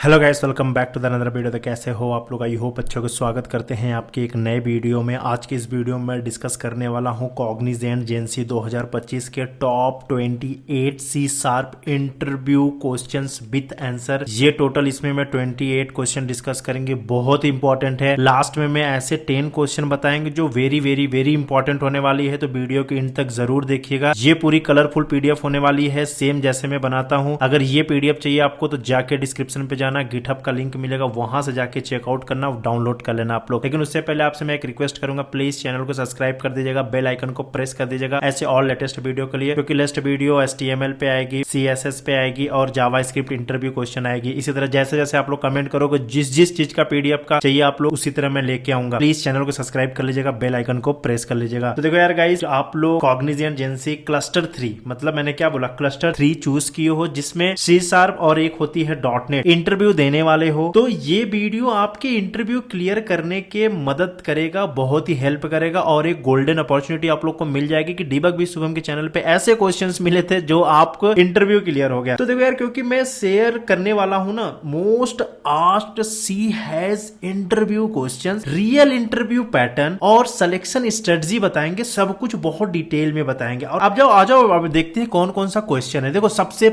Hello guys, welcome back to the another video. तो कैसे हो आप लोग? आई होप अच्छे को स्वागत करते हैं आपके एक नए वीडियो में। आज के इस वीडियो में मैं डिस्कस करने वाला हूं कॉग्निजेंट जेएनसी 2025 के top 28 C sharp interview questions with answer. ये टोटल इसमें मैं 28 क्वेश्चन डिस्कस करेंगे, बहुत इंपॉर्टेंट है। लास्ट में मैं ऐसे 10 क्वेश्चन बताएंगे जो वेरी वेरी वेरी इंपॉर्टेंट होने वाली है, तो वीडियो के इन तक जरूर देखिएगा। ये पूरी कलरफुल पीडीएफ होने वाली है, सेम जैसे मैं बनाता हूँ। अगर ये पीडीएफ चाहिए आपको तो जाके डिस्क्रिप्शन पे जाना, गिटहब का लिंक मिलेगा, वहां से जाके चेकआउट करना, डाउनलोड कर लेना आप लोग। लेकिन उससे पहले आपसे मैं एक रिक्वेस्ट करूंगा, प्लीज चैनल को सब्सक्राइब कर दीजिएगा, बेल आइकन को प्रेस कर दीजिएगा ऐसे और लेटेस्ट वीडियो के लिए, क्योंकि लेटेस्ट वीडियो HTML पे आएगी, CSS पे आएगी और जावास्क्रिप्ट इंटरव्यू क्वेश्चन आएगी। इसी तरह जैसे जैसे आप लोग कमेंट करोगे, जिस जिस चीज का पीडीएफ का चाहिए आप लोग, उसी तरह मैं लेके आऊंगा। प्लीज चैनल को सब्सक्राइब कर लीजिएगा, बेल आइकन को प्रेस कर लीजिएगा। तो देखो यार गाइस, आप लोग कॉग्निजेंट जेएनसी क्लस्टर 3, मतलब मैंने क्या बोला, क्लस्टर 3 चूज किए हो, जिसमें सी शार्प और एक होती है .NET इंटरव्यू देने वाले हो। तो ये वीडियो आपके इंटरव्यू क्लियर करने के मदद करेगा, बहुत ही हेल्प करेगा, और एक गोल्डन अपॉर्चुनिटी आप लोग को मिल जाएगी कि दीपक भी शुभम के चैनल पे ऐसे क्वेश्चंस मिले थे जो आपको इंटरव्यू क्लियर हो गया। तो देखो यार, क्योंकि मैं शेयर करने वाला हूं ना most asked C hash interview questions, real interview pattern और सिलेक्शन स्ट्रेटजी बताएंगे, सब कुछ बहुत डिटेल में बताएंगे। और अब आ जाओ अब देखते हैं कौन कौन सा क्वेश्चन है। देखो सबसे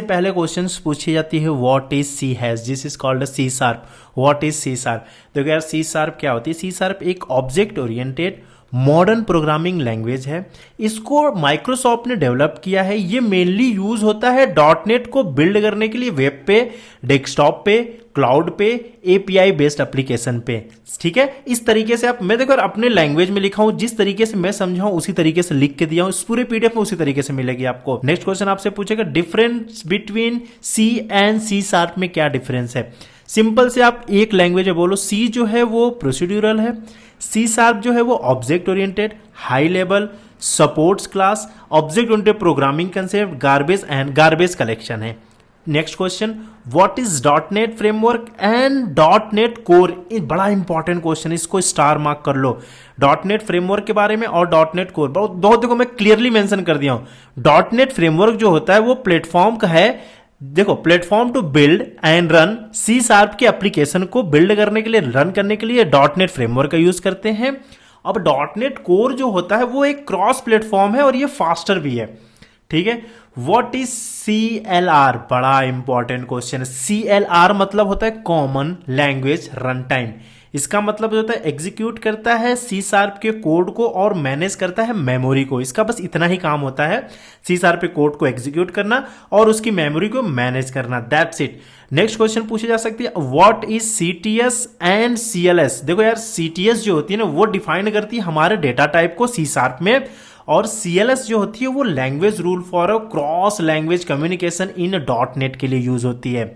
पहले क्वेश्चन पूछी जाती है, what is C hash, this is called C sharp. What is C sharp? देखो यार, सी शार्प क्या होती है? सी शार्प एक object oriented modern programming language है। इसको माइक्रोसॉफ्ट ने डेवलप किया है। ये मेनली यूज होता है .NET को बिल्ड करने के लिए, वेब पे, डेस्कटॉप पे, क्लाउड पे, API बेस्ड एप्लीकेशन पे। ठीक है, इस तरीके से आप, मैं देखो अपने लैंग्वेज में लिखा हूं, जिस तरीके से मैं समझाऊं उसी तरीके से लिख के दिया हूं, इस पूरे पीडीएफ में उसी तरीके से मिलेगी आपको। नेक्स्ट क्वेश्चन आपसे पूछेगा, difference between C and C sharp में क्या डिफरेंस है? सिंपल से आप एक लैंग्वेज में बोलो, सी जो है वो प्रोसीड्यूरल है, सी शार्प जो है वो object oriented, high level, supports class, object oriented programming concept, garbage and garbage collection है। Next question, what is .NET framework and .NET core? बड़ा इंपॉर्टेंट क्वेश्चन, इसको स्टार मार्क कर लो। .NET फ्रेमवर्क के बारे में और .NET कोर बहुत देखो मैं क्लियरली मेंशन कर दिया हूं। .NET फ्रेमवर्क जो होता है वो प्लेटफॉर्म का है, देखो platform to build and run C sharp के एप्लीकेशन को बिल्ड करने के लिए, रन करने के लिए .NET फ्रेमवर्क का यूज करते हैं। अब .NET कोर जो होता है वो एक क्रॉस प्लेटफॉर्म है और ये फास्टर भी है। ठीक है, व्हाट इज CLR? बड़ा इंपॉर्टेंट क्वेश्चन है। CLR मतलब होता है कॉमन लैंग्वेज रन टाइम। इसका मतलब जो होता है, एग्जीक्यूट करता है सी शार्प के कोड को और मैनेज करता है मेमोरी को। इसका बस इतना ही काम होता है, सी शार्प के कोड को एग्जीक्यूट करना और उसकी मेमोरी को मैनेज करना, दैट्स इट। नेक्स्ट क्वेश्चन पूछी जा सकती है, what is CTS and CLS? देखो यार, CTS जो होती है ना वो डिफाइन करती है हमारे डेटा टाइप को सी शार्प में, और CLS जो होती है वो language rule for cross language communication in .NET के लिए यूज होती है।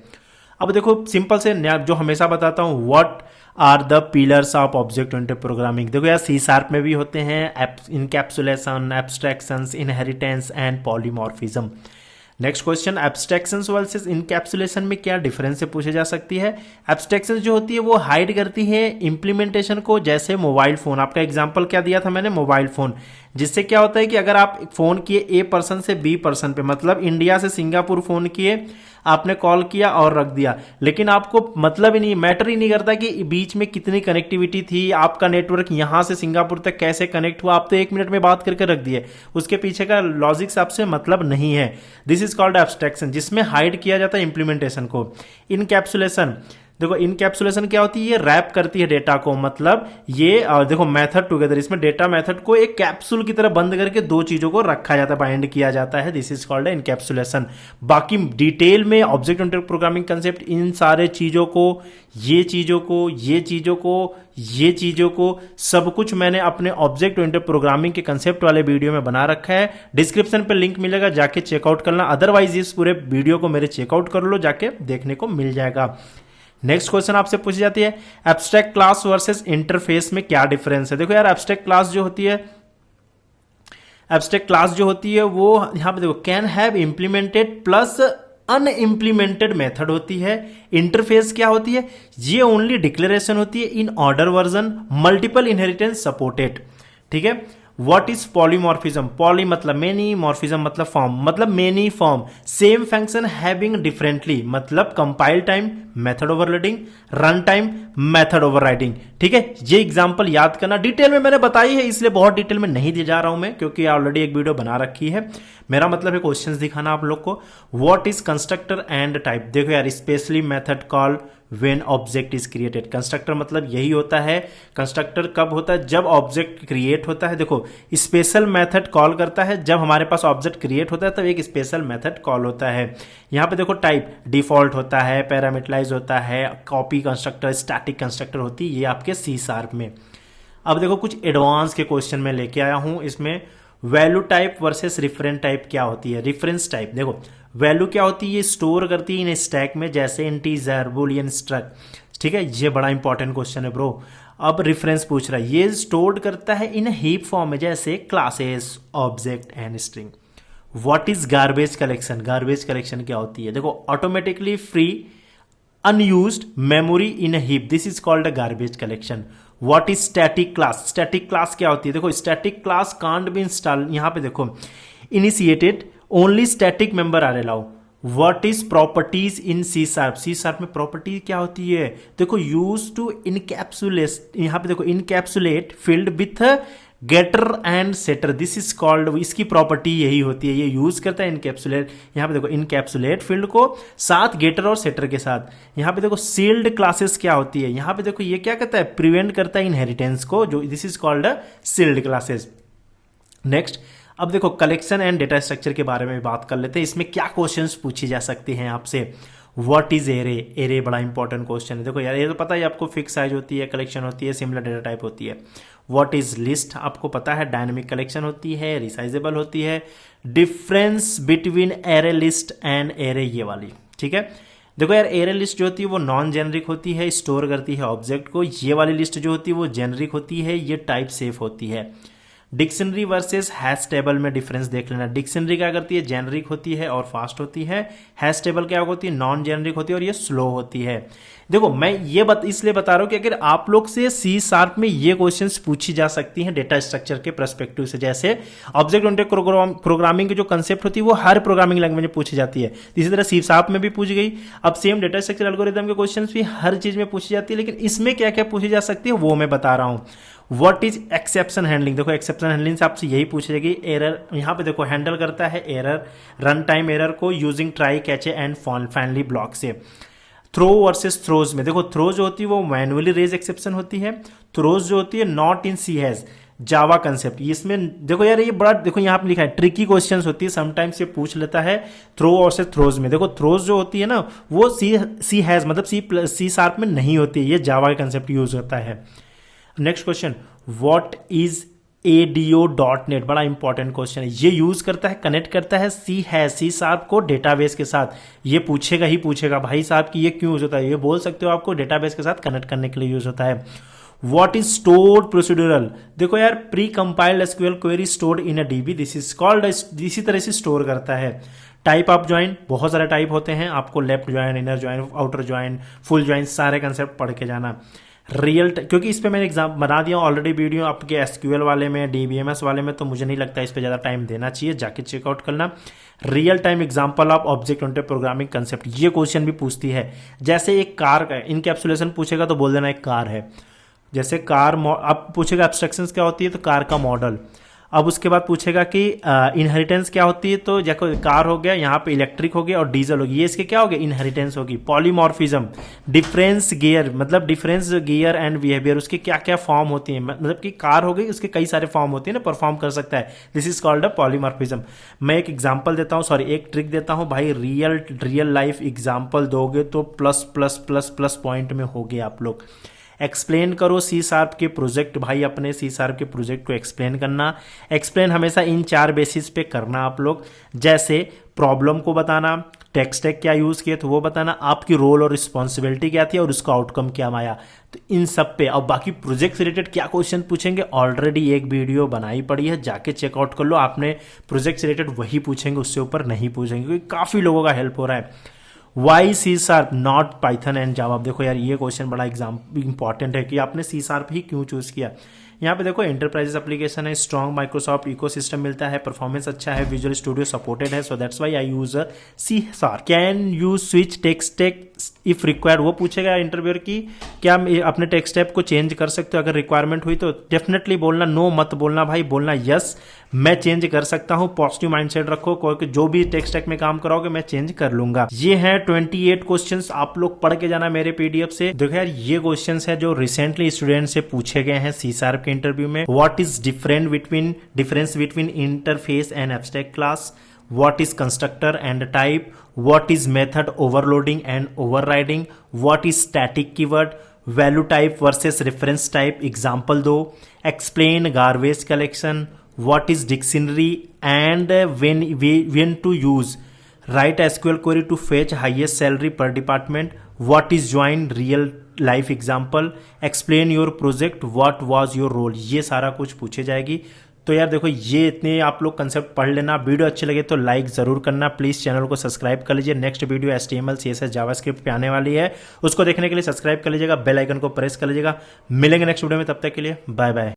अब देखो सिंपल से जो हमेशा बताता हूं, what are the pillars of object oriented programming? देखो यार, सी शार्प में भी होते हैं encapsulation, abstractions, inheritance and polymorphism. Next question, abstractions versus encapsulation में क्या डिफरेंस से पूछे जा सकती है? एब्स्ट्रैक्शंस जो होती है वो हाइड करती है इंप्लीमेंटेशन को, जैसे मोबाइल फोन। आपका एग्जांपल क्या दिया था मैंने? Mobile phone. जिससे क्या होता है कि अगर आप फोन किए A पर्सन से B पर्सन पे, मतलब इंडिया से सिंगापुर फोन किए, आपने कॉल किया और रख दिया, लेकिन आपको मतलब ही नहीं, मैटर ही नहीं करता कि बीच में कितनी कनेक्टिविटी थी, आपका नेटवर्क यहां से सिंगापुर तक कैसे कनेक्ट हुआ, आप तो 1 मिनट में बात करके रख दिए, उसके पीछे का लॉजिक से आपसे मतलब नहीं है। दिस इज कॉल्ड एब्स्ट्रैक्शन, जिसमें हाइड किया जाता है इंप्लीमेंटेशन को। इनकैप्सुलेशन, देखो इनकैप्सुलेशन क्या होती है? ये रैप करती है डेटा को, मतलब ये देखो मेथड टुगेदर, इसमें डेटा मेथड को एक कैप्सूल की तरह बंद करके दो चीजों को रखा जाता है, बाइंड किया जाता है। This is called encapsulation. बाकी डिटेल में ऑब्जेक्ट ओरिएंटेड प्रोग्रामिंग कंसेप्ट, इन सारे चीजों को, ये चीजों को, ये चीजों को, ये चीजों को, सब कुछ मैंने अपने ऑब्जेक्ट ओरिएंटेड प्रोग्रामिंग के कंसेप्ट वाले वीडियो में बना रखा है। डिस्क्रिप्शन पे लिंक मिलेगा, जाके चेकआउट करना, अदरवाइज इस पूरे वीडियो को मेरे चेकआउट कर लो, जाके देखने को मिल जाएगा। नेक्स्ट क्वेश्चन आपसे पूछी जाती है, एब्स्ट्रैक्ट क्लास वर्सेस इंटरफेस में क्या डिफरेंस है? देखो यार, एब्स्ट्रैक्ट क्लास जो होती है, एब्स्ट्रैक्ट क्लास जो होती है वो यहां पे देखो, can have implemented plus unimplemented method होती है। इंटरफेस क्या होती है? ये ओनली डिक्लेरेशन होती है in order version, multiple inheritance supported. ठीक है, व्हाट इज पॉलीमॉर्फिज्म? पॉली मतलब मेनी, मॉर्फिज्म मतलब फॉर्म, मतलब many form, same function having differently, मतलब compile time, method overloading, run time, method overriding. ठीक है, ये एग्जांपल याद करना, डिटेल में मैंने बताई है इसलिए बहुत डिटेल में नहीं दे जा रहा हूं मैं, क्योंकि ऑलरेडी एक वीडियो बना रखी है। मेरा मतलब है क्वेश्चंस दिखाना आप लोग को। What is constructor and type? देखो यार, specially method call when object is created. Constructor मतलब यही होता है। कंस्ट्रक्टर कब होता है? जब ऑब्जेक्ट क्रिएट होता है। देखो, स्पेशल मेथड कॉल करता है जब हमारे पास ऑब्जेक्ट क्रिएट होता है, तब एक स्पेशल मेथड कॉल होता है। यहां पे देखो, टाइप डिफॉल्ट होता है, पैरामीटराइज होता है, कॉपी कंस्ट्रक्टर, स्टैटिक कंस्ट्रक्टर होती है, ये आपके सी शार्प में। अब देखो, कुछ एडवांस के क्वेश्चन में लेके आया हूं। इसमें value type versus reference type क्या होती है? रेफरेंस टाइप देखो, वैल्यू क्या होती है? ये स्टोर करती है इन स्टैक में, जैसे इंटीजर, बूलियन, स्ट्रक्ट। ठीक है, ये बड़ा इंपॉर्टेंट क्वेश्चन है ब्रो। अब रेफरेंस पूछ रहा है, ये स्टोर करता है इन हीप फॉर्म में, जैसे classes, object and string. What is garbage collection? Garbage collection क्या होती है? देखो, automatically free unused memory in heap, this is called a garbage collection. What is static class? Static class क्या होती है? देखो, static class can't be install, यहां पे देखो, initiated only static member are allow. What is properties in C sharp? C sharp में property क्या होती है? देखो, यूज टू इनकैप्सुलेट, यहां पे देखो, encapsulate field with getter and setter, this is called, इसकी प्रॉपर्टी यही होती है, ये यूज करता है इनकैप्सुलेट। यहां पे देखो, इनकैप्सुलेट फील्ड को साथ गेटर और सेटर के साथ। यहां पे देखो, सील्ड क्लासेस क्या होती है? यहां पे देखो, ये क्या करता है? प्रिवेंट करता है इनहेरिटेंस को, जो this is called sealed classes. Next, अब देखो, कलेक्शन एंड डेटा स्ट्रक्चर के बारे में बात कर लेते हैं। इसमें क्या क्वेश्चंस पूछी जा सकती हैं आपसे? What is array? एरे बड़ा इंपॉर्टेंट क्वेश्चन है। देखो यार, ये तो पता है आपको, फिक्स साइज होती है, कलेक्शन होती है, सिमिलर डेटा टाइप होती है। What is list? आपको पता है, डायनेमिक कलेक्शन होती है, रिसाइजेबल होती है। Difference between array list and array, ये वाली। ठीक है, देखो यार, एरे लिस्ट जो होती है वो नॉन जेनरिक होती है, स्टोर करती है ऑब्जेक्ट को। ये वाली लिस्ट जो होती है वो जेनरिक होती है, ये टाइप सेफ होती है। डिक्शनरी वर्सेस हैश टेबल में डिफरेंस देख लेना। डिक्शनरी क्या करती है? जेनरिक होती है और फास्ट होती है। हैश टेबल क्या होती है? नॉन जेनरिक होती है और ये स्लो होती है। देखो, मैं ये इसलिए बता रहा हूं कि अगर आप लोग से सी शार्प में ये क्वेश्चंस पूछी जा सकती हैं डेटा स्ट्रक्चर के पर्सपेक्टिव से, जैसे ऑब्जेक्ट ओरिएंटेड प्रोग्रामिंग की जो कंसेप्ट होती है वो हर प्रोग्रामिंग लैंग्वेज में पूछी जाती है, इसी तरह सी शार्प में भी पूछी गई। अब सेम डेटा स्ट्रक्चर एल्गोरिथम के क्वेश्चन भी हर चीज में पूछी जाती है, लेकिन इसमें क्या क्या पूछी जा सकती है वो मैं बता रहा हूं। What is exception handling? देखो, एक्सेप्शन हैंडलिंग से आपसे यही पूछ जाएगी। एरर, यहां पे देखो, हैंडल करता है एरर, रन टाइम एरर को using try, cache and finally block से। थ्रो वर्सेस थ्रोज में देखो, थ्रो जो होती है वो मैनुअली रेज एक्सेप्शन होती है, थ्रोज जो होती है not in C hash, Java concept. इसमें देखो यार, ये बड़ा, देखो यहां पे लिखा है, ट्रिकी क्वेश्चंस होती है, समटाइम्स ये पूछ लेता है थ्रो वर्सेस थ्रोज में। देखो, थ्रोज जो होती है ना, वो सी हैज मतलब सी शार्प में नहीं होती है, ये जावा का कंसेप्ट यूज होता है। Next question, what is ADO.NET? बड़ा इंपॉर्टेंट क्वेश्चन है, ये यूज करता है, कनेक्ट करता है सी शार्प को डेटाबेस के साथ। ये पूछेगा ही पूछेगा, भाई साहब कि ये क्यों यूज होता है? ये बोल सकते हो आपको, डेटाबेस के साथ कनेक्ट करने के लिए यूज होता है। What is stored procedural? देखो यार, pre compiled SQL query stored in a DB, this is called, इसी तरह से स्टोर करता है। टाइप ऑफ ज्वाइन, बहुत सारे टाइप होते हैं, आपको left join, inner join, outer join, full join, सारे कंसेप्ट पढ़ के जाना। रियल, क्योंकि इस पे मैंने एग्जाम बना दिया ऑलरेडी वीडियो आपके SQL वाले में, DBMS वाले में, तो मुझे नहीं लगता इस पे ज़्यादा टाइम देना चाहिए, जाके चेकआउट करना। Real time example of object oriented programming concept, ये क्वेश्चन भी पूछती है। जैसे एक कार का इनकैप्सुलेशन पूछेगा तो बोल देना एक कार है। जैसे कार, अब पूछेगा एब्स्ट्रैक्शंस क्या होती है, तो कार का मॉडल। अब उसके बाद पूछेगा कि इनहेरिटेंस क्या होती है, तो जैसे कार हो गया, यहाँ पे इलेक्ट्रिक हो गया और डीजल होगी, ये इसके क्या हो गया? इनहेरिटेंस होगी। पॉलीमॉर्फिज्म, डिफरेंस गियर, मतलब डिफरेंस गियर एंड बिहेवियर, उसके क्या क्या फॉर्म होती है, मतलब कि कार हो गई, उसके कई सारे फॉर्म होते हैं ना, परफॉर्म कर सकता है, this is called a polymorphism. मैं एक एग्जाम्पल देता हूँ, सॉरी एक ट्रिक देता हूँ भाई, रियल लाइफ एग्जाम्पल दोगे तो plus plus plus plus point में होगे आप लोग। एक्सप्लेन करो सी शार्प के प्रोजेक्ट, भाई अपने सी शार्प के प्रोजेक्ट को एक्सप्लेन करना। एक्सप्लेन हमेशा इन 4 बेसिस पे करना आप लोग, जैसे प्रॉब्लम को बताना, टेक स्टैक क्या यूज किए तो वो बताना, आपकी रोल और रिस्पॉन्सिबिलिटी क्या थी और उसका आउटकम क्या आया, तो इन सब पे। और बाकी प्रोजेक्ट से रिलेटेड क्या क्वेश्चन पूछेंगे, ऑलरेडी एक वीडियो बनाई पड़ी है, जाके चेकआउट कर लो। आपने प्रोजेक्ट से रिलेटेड वही पूछेंगे, उससे ऊपर नहीं पूछेंगे, क्योंकि काफी लोगों का हेल्प हो रहा है। Why C sharp not Python and Java? देखो यार, ये क्वेश्चन बड़ा इंपॉर्टेंट है कि आपने सी शार्प ही क्यों चूज किया। यहाँ पे देखो एंटरप्राइजेस एप्लीकेशन है, स्ट्रॉन्ग माइक्रोसॉफ्ट इकोसिस्टम मिलता है, परफॉर्मेंस अच्छा है, विजुअल स्टूडियो सपोर्टेड है, so that's why I use C sharp. Can you switch text if required, वो पूछेगा इंटरव्यूअर की क्या आप अपने टेक्स्ट स्टेप को चेंज कर सकते हो अगर रिक्वायरमेंट हुई तो। डेफिनेटली बोलना, नो मत बोलना भाई, बोलना यस मैं चेंज कर सकता हूं। पॉजिटिव माइंडसेट रखो, कोई जो भी टेक्स्ट स्टैक में काम कराओगे मैं चेंज कर लूंगा। ये है 28 क्वेश्चंस, आप लोग पढ़ के जाना मेरे पीडीएफ से। देखो यार ये क्वेश्चंस है जो रिसेंटली स्टूडेंट से पूछे गए हैं सी शार्प के इंटरव्यू में। What is difference between interface and abstract class, what is constructor and type, what is method overloading and overriding, what is static keyword, value type versus reference type, example दो, explain garbage collection, what is dictionary and when to use, write SQL query to fetch highest salary per department, what is join real life example, explain your project, what was your role। ये सारा कुछ पूछे जाएगी। तो यार देखो ये इतने आप लोग कंसेप्ट पढ़ लेना। वीडियो अच्छी लगे तो लाइक जरूर करना, प्लीज चैनल को सब्सक्राइब कर लीजिए। Next video HTML CSS JavaScript पे आने वाली है, उसको देखने के लिए सब्सक्राइब कर लीजिएगा, बेल आइकन को प्रेस कर लीजिएगा। मिलेंगे नेक्स्ट वीडियो में, तब तक के लिए बाय बाय।